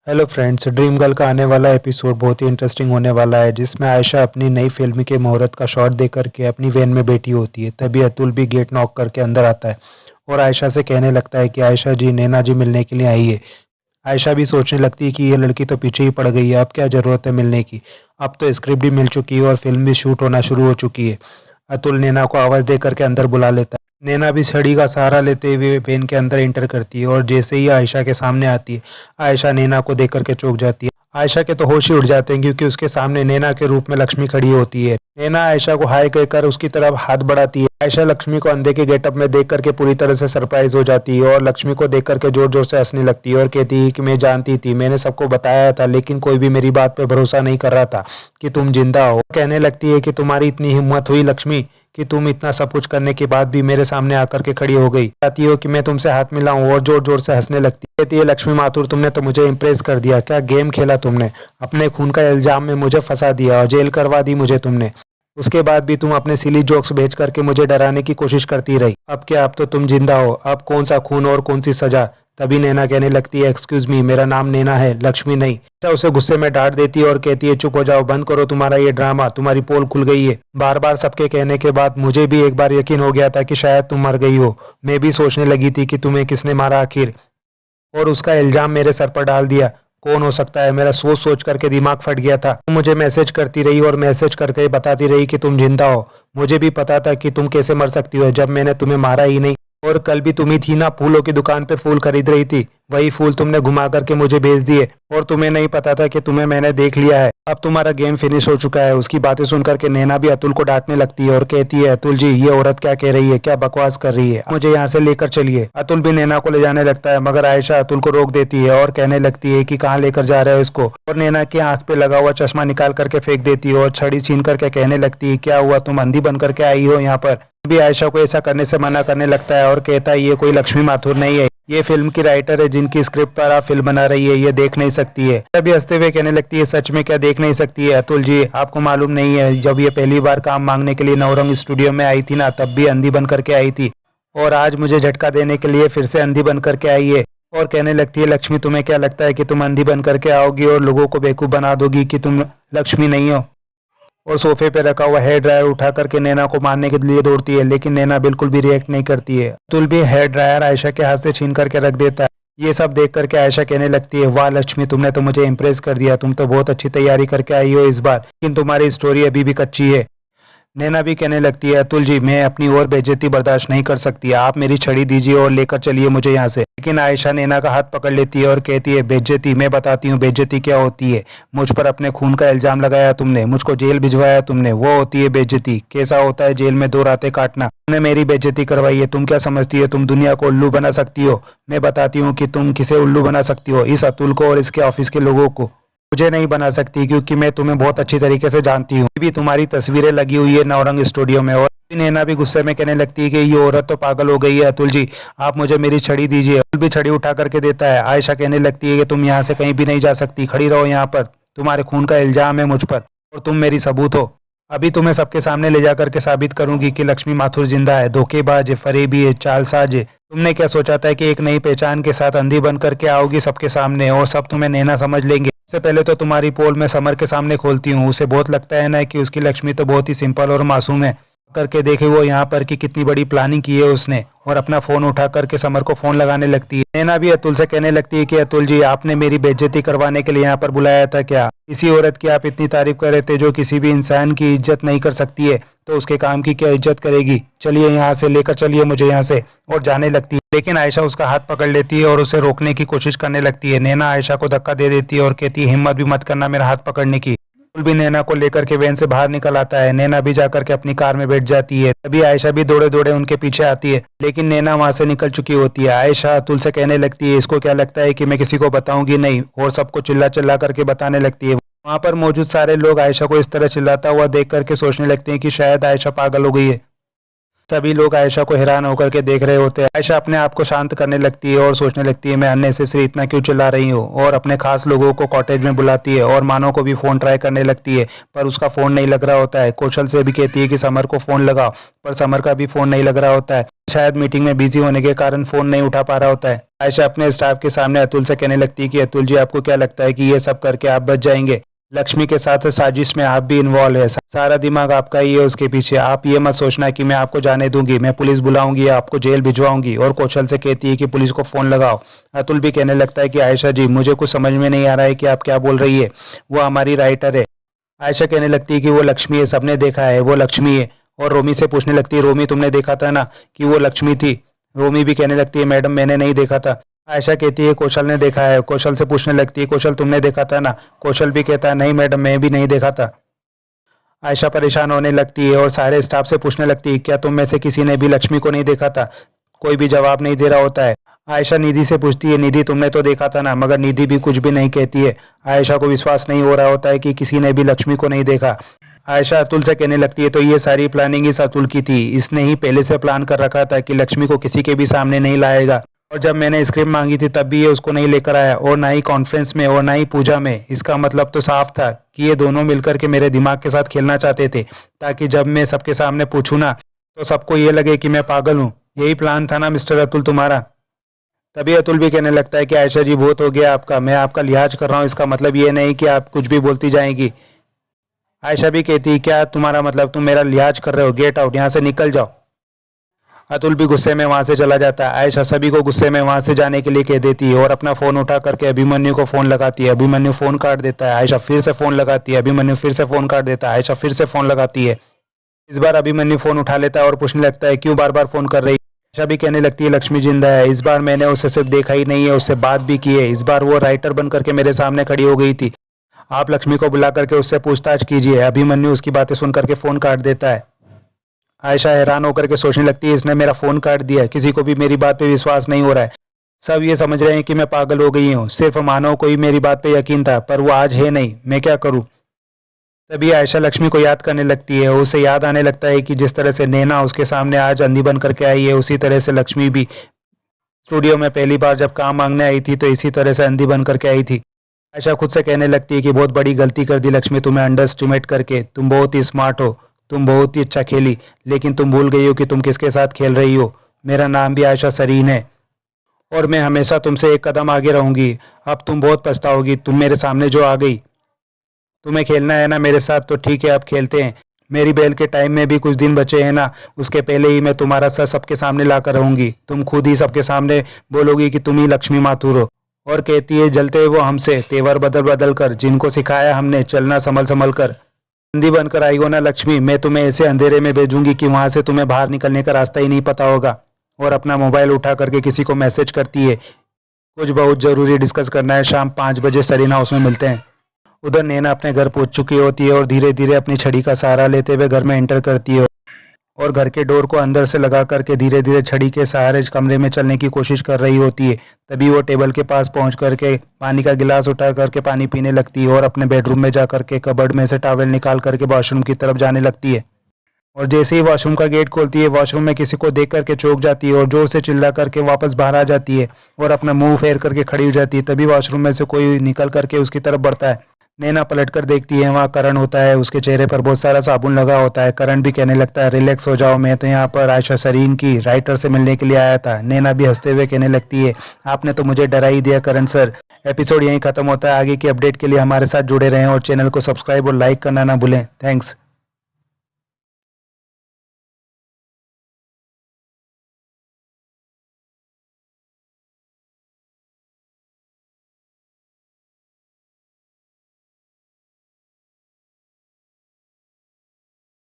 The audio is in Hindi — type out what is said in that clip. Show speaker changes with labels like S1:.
S1: हेलो फ्रेंड्स, ड्रीम गर्ल का आने वाला एपिसोड बहुत ही इंटरेस्टिंग होने वाला है, जिसमें आयशा अपनी नई फिल्म के मुहूर्त का शॉट देख करके अपनी वैन में बैठी होती है। तभी अतुल भी गेट नॉक करके अंदर आता है और आयशा से कहने लगता है कि आयशा जी, नैना जी मिलने के लिए आई है। आयशा भी सोचने लगती है कि ये लड़की तो पीछे ही पड़ गई है, अब क्या ज़रूरत है मिलने की। अब तो स्क्रिप्ट भी मिल चुकी है और फिल्म भी शूट होना शुरू हो चुकी है। अतुल नैना को आवाज़ दे करके अंदर बुला लेता है। नैना भी छड़ी का सहारा लेते हुए वैन के अंदर एंटर करती है और जैसे ही आयशा के सामने आती है, आयशा नैना को देख करके चौंक जाती है। आयशा के तो होश ही उड़ जाते हैं, क्योंकि उसके सामने नैना के रूप में लक्ष्मी खड़ी होती है। नैना आयशा को हाय कहकर उसकी तरफ हाथ बढ़ाती है। आयशा लक्ष्मी को अंधे के गेटअप में देख करके पूरी तरह से सरप्राइज हो जाती है और लक्ष्मी को देख करके जोर जोर से हंसने लगती है और कहती है कि मैं जानती थी, मैंने सबको बताया था, लेकिन कोई भी मेरी बात पे भरोसा नहीं कर रहा था कि तुम जिंदा हो। कहने लगती है कि तुम्हारी इतनी हिम्मत हुई लक्ष्मी कि तुम इतना सब कुछ करने के बाद भी मेरे सामने आकर के खड़ी हो गई। चाहती हो कि मैं तुमसे हाथ मिलाऊं, और जोर जोर से हंसने लगती है। कहती है, लक्ष्मी माथुर, तुमने तो मुझे इम्प्रेस कर दिया। क्या गेम खेला तुमने, अपने खून का इल्जाम में मुझे फंसा दिया और जेल करवा दी मुझे तुमने। उसके बाद भी तुम अपने सिली जोक्स भेज करके मुझे डराने की कोशिश करती रही। अब क्या, अब तो तुम जिंदा हो, अब कौन सा खून और कौन सी सजा। तभी नैना कहने लगती है, एक्सक्यूज मी, मेरा नाम नैना है, लक्ष्मी नहीं। तो उसे गुस्से में डांट देती है और कहती है, चुप हो जाओ, बंद करो तुम्हारा ये ड्रामा, तुम्हारी पोल खुल गई है। बार बार सबके कहने के बाद मुझे भी एक बार यकीन हो गया था कि शायद तुम मर गई हो। मैं भी सोचने लगी थी कि तुम्हें किसने मारा आखिर, और उसका इल्जाम मेरे सर पर डाल दिया। कौन हो सकता है, मेरा सोच सोच करके दिमाग फट गया था। तुम मुझे मैसेज करती रही और मैसेज करके बताती रही कि तुम जिंदा हो। मुझे भी पता था कि तुम कैसे मर सकती हो, जब मैंने तुम्हें मारा ही नहीं। और कल भी तुम ही थी ना, फूलों की दुकान पे फूल खरीद रही थी, वही फूल तुमने घुमा करके मुझे भेज दिए, और तुम्हें नहीं पता था कि तुम्हें मैंने देख लिया है। अब तुम्हारा गेम फिनिश हो चुका है। उसकी बातें सुन करके नैना भी अतुल को डांटने लगती है और कहती है, अतुल जी, ये औरत क्या कह रही है, क्या बकवास कर रही है, मुझे यहाँ से लेकर चलिए। अतुल भी नैना को ले जाने लगता है, मगर आयशा अतुल को रोक देती है और कहने लगती है कि कहाँ लेकर जा रहे हो इसको, और नैना की आंख पे लगा हुआ चश्मा निकाल करके फेंक देती है और छड़ी छीन करके कहने लगती है, क्या हुआ, तुम अंधी बन करके आई हो यहाँ पर। भी आयशा को ऐसा करने से मना करने लगता है और कहता है, ये कोई लक्ष्मी माथुर नहीं है, ये फिल्म की राइटर है, जिनकी स्क्रिप्ट पर आप फिल्म बना रही है, ये देख नहीं सकती है। तभी हंसते हुए कहने लगती है, सच में क्या देख नहीं सकती है। अतुल जी, आपको मालूम नहीं है, जब ये पहली बार काम मांगने के लिए नवरंग स्टूडियो में आई थी ना, तब भी अंधी बन करके आई थी, और आज मुझे झटका देने के लिए फिर से अंधी बन करके आई है। और कहने लगती है, लक्ष्मी, तुम्हें क्या लगता है कि तुम अंधी बन करके आओगी और लोगों को बेवकूफ बना दोगी कि तुम लक्ष्मी नहीं हो। और सोफे पे रखा हुआ हेयर ड्रायर उठा करके नैना को मारने के लिए दौड़ती है, लेकिन नैना बिल्कुल भी रिएक्ट नहीं करती है। अतुल भी हेयर ड्रायर आयशा के हाथ से छीन करके रख देता है। ये सब देख करके आयशा कहने लगती है, वाह लक्ष्मी, तुमने तो मुझे इम्प्रेस कर दिया, तुम तो बहुत अच्छी तैयारी करके आई हो इस बार, लेकिन तुम्हारी स्टोरी अभी भी कच्ची है। नैना भी कहने लगती है, अतुल जी, मैं अपनी और बेइज्जती बर्दाश्त नहीं कर सकती, आप मेरी छड़ी दीजिए और लेकर चलिए मुझे यहाँ से। लेकिन आयशा नैना का हाथ पकड़ लेती है और कहती है, बेइज्जती, मैं बताती हूँ बेइज्जती क्या होती है। मुझ पर अपने खून का इल्जाम लगाया तुमने, मुझको जेल भिजवाया तुमने, वो होती है बेइज्जती। कैसा होता है जेल में 2 रातें काटना। तुमने मेरी बेइज्जती करवाई है। तुम क्या समझती है, तुम दुनिया को उल्लू बना सकती हो। मैं बताती हूँ कि तुम किसे उल्लू बना सकती हो, इस अतुल को और इसके ऑफिस के लोगों को। मुझे नहीं बना सकती, क्योंकि मैं तुम्हें बहुत अच्छी तरीके से जानती हूँ। भी तुम्हारी तस्वीरें लगी हुई है नौरंग स्टूडियो में। और नैना भी गुस्से में कहने लगती है कि ये औरत तो पागल हो गई है, अतुल जी, आप मुझे मेरी छड़ी दीजिए। अतुल भी छड़ी उठा करके देता है। आयशा कहने लगती है कि तुम यहाँ से कहीं भी नहीं जा सकती, खड़ी रहो यहाँ पर, तुम्हारे खून का इल्जाम है मुझ पर और तुम मेरी सबूत हो। अभी तुम्हें सबके सामने ले जा करके साबित करूंगी कि लक्ष्मी माथुर जिंदा है, धोखेबाज है, फरेबी है, चालसाज है। तुमने क्या सोचा था कि एक नई पहचान के साथ अंधी बन करके आओगी सबके सामने और सब तुम्हें नैना समझ लेंगे। सबसे पहले तो तुम्हारी पोल मैं समर के सामने खोलती हूँ। उसे बहुत लगता है ना कि उसकी लक्ष्मी तो बहुत ही सिंपल और मासूम है। करके देखे वो यहाँ पर कि कितनी बड़ी प्लानिंग की है उसने, और अपना फोन उठा करके समर को फोन लगाने लगती है। नैना भी अतुल से कहने लगती है कि अतुल जी, आपने मेरी बेइज्जती करवाने के लिए यहाँ पर बुलाया था क्या। इसी औरत की आप इतनी तारीफ कर रहे थे जो किसी भी इंसान की इज्जत नहीं कर सकती है, तो उसके काम की क्या इज्जत करेगी। चलिए यहाँ से, लेकर चलिए मुझे यहाँ से। और जाने लगती है, लेकिन आयशा उसका हाथ पकड़ लेती है और उसे रोकने की कोशिश करने लगती है। नैना आयशा को धक्का दे देती है और कहती है, हिम्मत भी मत करना मेरा हाथ पकड़ने की। अतुल भी नैना को लेकर के वैन से बाहर निकल आता है। नैना भी जाकर के अपनी कार में बैठ जाती है। तभी आयशा भी दौड़े दौड़े उनके पीछे आती है, लेकिन नैना वहां से निकल चुकी होती है। आयशा अतुल से कहने लगती है, इसको क्या लगता है कि मैं किसी को बताऊंगी नहीं, और सबको चिल्ला चिल्ला करके बताने लगती है। वहां पर मौजूद सारे लोग आयशा को इस तरह चिल्लाता हुआ देख करके सोचने लगते हैं कि शायद आयशा पागल हो गई है। सभी लोग आयशा को हैरान होकर के देख रहे होते हैं। आयशा अपने आप को शांत करने लगती है और सोचने लगती है मैं अननेसेसरी इतना क्यों चिल्ला रही हूँ, और अपने खास लोगों को कॉटेज में बुलाती है और मानो को भी फ़ोन ट्राई करने लगती है, पर उसका फ़ोन नहीं लग रहा होता है। कौशल से भी कहती है कि समर को फ़ोन लगाओ, पर समर का भी फ़ोन नहीं लग रहा होता है। शायद मीटिंग में बिजी होने के कारण फ़ोन नहीं उठा पा रहा होता है। आयशा अपने स्टाफ के सामने अतुल से कहने लगती है कि अतुल जी, आपको क्या लगता है कि ये सब करके आप बच जाएंगे? लक्ष्मी के साथ साजिश में आप भी इन्वॉल्व है, सारा दिमाग आपका ही है उसके पीछे। आप ये मत सोचना कि मैं आपको जाने दूंगी, मैं पुलिस बुलाऊंगी, आपको जेल भिजवाऊंगी। और कौशल से कहती है कि पुलिस को फ़ोन लगाओ। अतुल भी कहने लगता है कि आयशा जी, मुझे कुछ समझ में नहीं आ रहा है कि आप क्या बोल रही है, वो हमारी राइटर है। आयशा कहने लगती है कि वो लक्ष्मी है, सबने देखा है, वो लक्ष्मी है। और रोमी से पूछने लगती है, रोमी तुमने देखा था ना कि वो लक्ष्मी थी? रोमी भी कहने लगती है मैडम मैंने नहीं देखा था। आयशा कहती है कौशल ने देखा है। कौशल से पूछने लगती है कौशल तुमने देखा था ना? कौशल भी कहता है नहीं मैडम, मैं भी नहीं देखा था। आयशा परेशान होने लगती है और सारे स्टाफ से पूछने लगती है क्या तुम में से किसी ने भी लक्ष्मी को नहीं देखा था? कोई भी जवाब नहीं दे रहा होता है। आयशा निधि से पूछती है निधि तुमने तो देखा था ना? मगर निधि भी कुछ भी नहीं कहती है। आयशा को विश्वास नहीं हो रहा होता है कि किसी ने भी लक्ष्मी को नहीं देखा। आयशा अतुल से कहने लगती है तो ये सारी प्लानिंग इस अतुल की थी, इसने ही पहले से प्लान कर रखा था कि लक्ष्मी को किसी के भी सामने नहीं लाएगा। और जब मैंने स्क्रिप्ट मांगी थी तब भी ये उसको नहीं लेकर आया, और ना ही कॉन्फ्रेंस में और ना ही पूजा में। इसका मतलब तो साफ था कि ये दोनों मिलकर के मेरे दिमाग के साथ खेलना चाहते थे, ताकि जब मैं सबके सामने पूछूं ना तो सबको ये लगे कि मैं पागल हूँ। यही प्लान था ना मिस्टर अतुल तुम्हारा? तभी अतुल भी कहने लगता है कि आयशा जी बहुत हो गया आपका, मैं आपका लिहाज कर रहा हूँ, इसका मतलब ये नहीं कि आप कुछ भी बोलती जाएंगी। आयशा भी कहती है क्या तुम्हारा मतलब, तुम मेरा लिहाज कर रहे हो? गेट आउट, यहाँ से निकल जाओ। अतुल भी गुस्से में वहां से चला जाता है। आयशा सभी को गुस्से में वहां से जाने के लिए कह देती है और अपना फोन उठा करके अभिमन्यु को फोन लगाती है। अभिमन्यु फोन काट देता है। आयशा फिर से फोन लगाती है। अभिमन्यु फिर से फोन काट देता है। आयशा फिर से फोन लगाती है। इस बार अभिमन्यु फोन उठा लेता है और पूछने लगता है क्यों बार बार फोन कर रही है? आयशा भी कहने लगती है लक्ष्मी जिंदा है। इस बार मैंने उसे सिर्फ देखा ही नहीं है, उससे बात भी की है। इस बार वो राइटर बन करके मेरे सामने खड़ी हो गई थी। आप लक्ष्मी को बुला करके उससे पूछताछ कीजिए। अभिमन्यु उसकी बातें सुन करके फोन काट देता है। आयशा हैरान होकर के सोचने लगती है इसने मेरा फोन काट दिया, किसी को भी मेरी बात पे विश्वास नहीं हो रहा है। सब ये समझ रहे हैं कि मैं पागल हो गई हूँ, सिर्फ मानव को ही मेरी बात पे यकीन था, पर वो आज है नहीं, मैं क्या करूँ? तभी आयशा लक्ष्मी को याद करने लगती है। उसे याद आने लगता है कि जिस तरह से नैना उसके सामने आज अंधी बन करके आई है, उसी तरह से लक्ष्मी भी स्टूडियो में पहली बार जब काम मांगने आई थी तो इसी तरह से अंधी बन करके आई थी। आयशा खुद से कहने लगती है कि बहुत बड़ी गलती कर दी लक्ष्मी तुम्हें अंडर एस्टिमेट करके। तुम बहुत ही स्मार्ट हो, तुम बहुत ही अच्छा खेली, लेकिन तुम भूल गई हो कि तुम किसके साथ खेल रही हो। मेरा नाम भी आयशा सरीन है और मैं हमेशा तुमसे एक कदम आगे रहूंगी। अब तुम बहुत पछताओगी, तुम मेरे सामने जो आ गई। तुम्हें खेलना है ना मेरे साथ, तो ठीक है अब खेलते हैं। मेरी बेल के टाइम में भी कुछ दिन बचे हैं ना, उसके पहले ही मैं तुम्हारा सर सबके सामने ला कर रहूंगी। तुम खुद ही सबके सामने बोलोगी कि तुम ही लक्ष्मी माथुर हो। और कहती है जलते वो हमसे तेवर बदल बदल कर, जिनको सिखाया हमने चलना संभल संभल कर। अंधी बनकर आई हो ना लक्ष्मी, मैं तुम्हें ऐसे अंधेरे में भेजूंगी कि वहां से तुम्हें बाहर निकलने का रास्ता ही नहीं पता होगा। और अपना मोबाइल उठा करके किसी को मैसेज करती है, कुछ बहुत जरूरी डिस्कस करना है, शाम 5 बजे सरीना हाउस में मिलते हैं। उधर नैना अपने घर पहुंच चुकी होती है और धीरे धीरे अपनी छड़ी का सहारा लेते हुए घर में एंटर करती है और घर के डोर को अंदर से लगा करके धीरे धीरे छड़ी के सहारे कमरे में चलने की कोशिश कर रही होती है। तभी वो टेबल के पास पहुंच करके पानी का गिलास उठा करके पानी पीने लगती है और अपने बेडरूम में जा करके कबर्ड में से टॉवल निकाल करके वॉशरूम की तरफ जाने लगती है। और जैसे ही वॉशरूम का गेट खोलती है, वॉशरूम में किसी को देख करके चौंक जाती है और जोर से चिल्ला करके वापस बाहर आ जाती है और अपना मुंह फेर करके खड़ी हो जाती है। तभी वॉशरूम में से कोई निकल करके उसकी तरफ बढ़ता है। नैना पलट कर देखती है, वहाँ करण होता है। उसके चेहरे पर बहुत सारा साबुन लगा होता है। करण भी कहने लगता है रिलैक्स हो जाओ, मैं तो यहाँ पर आयशा सरीन की राइटर से मिलने के लिए आया था। नैना भी हंसते हुए कहने लगती है आपने तो मुझे डरा ही दिया करण सर। एपिसोड यहीं खत्म होता है। आगे की अपडेट के लिए हमारे साथ जुड़े रहें और चैनल को सब्सक्राइब और लाइक करना ना भूलें। थैंक्स।